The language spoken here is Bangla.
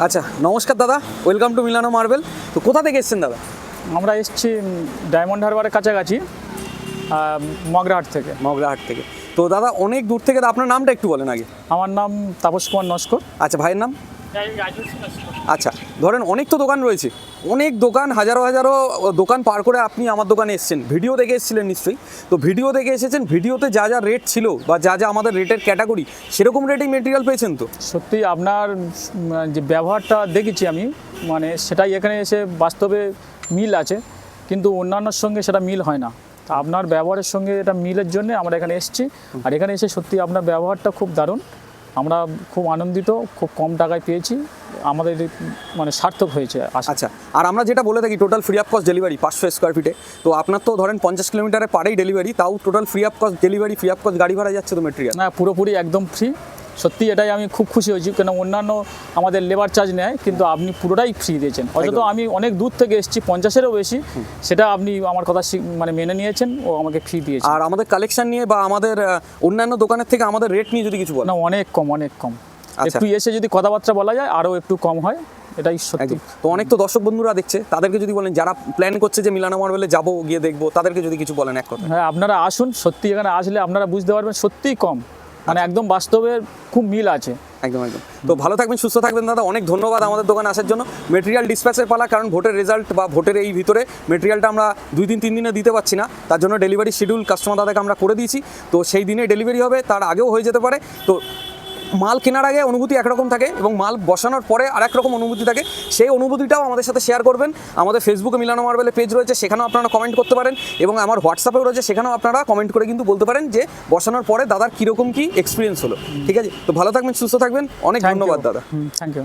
আচ্ছা, নমস্কার দাদা, ওয়েলকাম টু মিলানো মার্বেল। তো কোথা থেকে এসেছেন দাদা? আমরা এসেছি ডায়মন্ড হারবারের কাছাকাছি, মগরাহাট থেকে। মগরাহাট থেকে। তো দাদা অনেক দূর থেকে, আপনার নামটা একটু বলেন আগে। আমার নাম তাপস কুমার নস্কর। আচ্ছা, ভাইয়ের নাম? আচ্ছা, ধরেন অনেক তো দোকান রয়েছে, অনেক দোকান, হাজারো হাজারো দোকান পার করে আপনি আমার দোকানে এসেছেন, ভিডিও দেখে এসেছিলেন নিশ্চয়ই। তো ভিডিও দেখে এসেছেন, ভিডিওতে যা যা রেট ছিল বা যা যা আমাদের রেটের ক্যাটাগরি, সেরকম রেটেই মেটেরিয়াল পেয়েছেন তো? সত্যি আপনার যে ব্যবহারটা দেখেছি আমি, মানে সেটাই এখানে এসে বাস্তবে মিল আছে, কিন্তু অন্যান্যর সঙ্গে সেটা মিল হয় না। তা আপনার ব্যবহারের সঙ্গে এটা মিলের জন্য আমরা এখানে এসেছি। আর এখানে এসে সত্যি আপনার ব্যবহারটা খুব দারুণ, আমরা খুব আনন্দিত, খুব কম টাকায় পেয়েছি, আমাদের মানে সার্থক হয়েছে। আচ্ছা, আর আমরা যেটা বলে থাকি total free of cost delivery 500 square ফিটে। তো আপনার তো ধরেন 50 কিলোমিটারে পারেই ডেলিভারি, তাও total free of cost delivery, free of cost গাড়ি ভাড়া যাচ্ছে তো মেটেরিয়াল? না, পুরোপুরি একদম ফ্রি। সত্যি এটাই আমি খুব খুশি হয়েছি, কেন অন্যান্য আমাদের লেবার চার্জ নেয়, কিন্তু আপনি পুরোটাই ফ্রি দিয়েছেন। অথচ আমি অনেক দূর থেকে এসেছি, 50-এরও বেশি, সেটা আপনি আমার কথা মানে মেনে নিয়েছেন ও আমাকে ফ্রি দিয়েছেন। আর আমাদের কালেকশন নিয়ে বা আমাদের অন্যান্য দোকানের থেকে আমাদের রেট নিয়ে যদি কিছু বলেন? না, অনেক কম, অনেক কম। আচ্ছা। একটু এসে যদি কথাবার্তা বলা যায় আরও একটু কম হয়, এটাই সত্যি। তো অনেক তো দর্শক বন্ধুরা দেখছে, তাদেরকে যদি বলেন, যারা প্ল্যান করছে যে মিলানো মার্বেলে যাবো, গিয়ে দেখবো, তাদেরকে যদি কিছু বলেন এক কথা। হ্যাঁ, আপনারা আসুন, সত্যি এখানে আসলে আপনারা বুঝতে পারবেন সত্যিই কম, মানে একদম বাস্তবের খুব মিল আছে। একদম একদম। তো ভালো থাকবেন, সুস্থ থাকবেন দাদা, অনেক ধন্যবাদ আমাদের দোকানে আসার জন্য। মেটেরিয়াল ডিসপ্যাচের পালা, কারণ ভোটের রেজাল্ট বা ভোটের এই ভিতরে মেটেরিয়ালটা আমরা 2-3 দিনে দিতে পারছি না, তার জন্য ডেলিভারি শিডিউল কাস্টমার দাদাকে আমরা করে দিয়েছি। তো সেই দিনে ডেলিভারি হবে, তার আগেও হয়ে যেতে পারে। তো মাল কেনার আগে অনুভূতি একরকম থাকে এবং মাল বসানোর পরে আরেক রকম অনুভূতি থাকে, সেই অনুভূতিটাও আমাদের সাথে শেয়ার করবেন। আমাদের ফেসবুকে মিলানো মার্বেলের পেজ রয়েছে, সেখানেও আপনারা কমেন্ট করতে পারেন, এবং আমার হোয়াটসঅ্যাপেও রয়েছে, সেখানেও আপনারা কমেন্ট করে কিন্তু বলতে পারেন যে বসানোর পরে দাদার কীরকম কী এক্সপিরিয়েন্স হলো। ঠিক আছে, তো ভালো থাকবেন, সুস্থ থাকবেন, অনেক ধন্যবাদ দাদা। Thank you.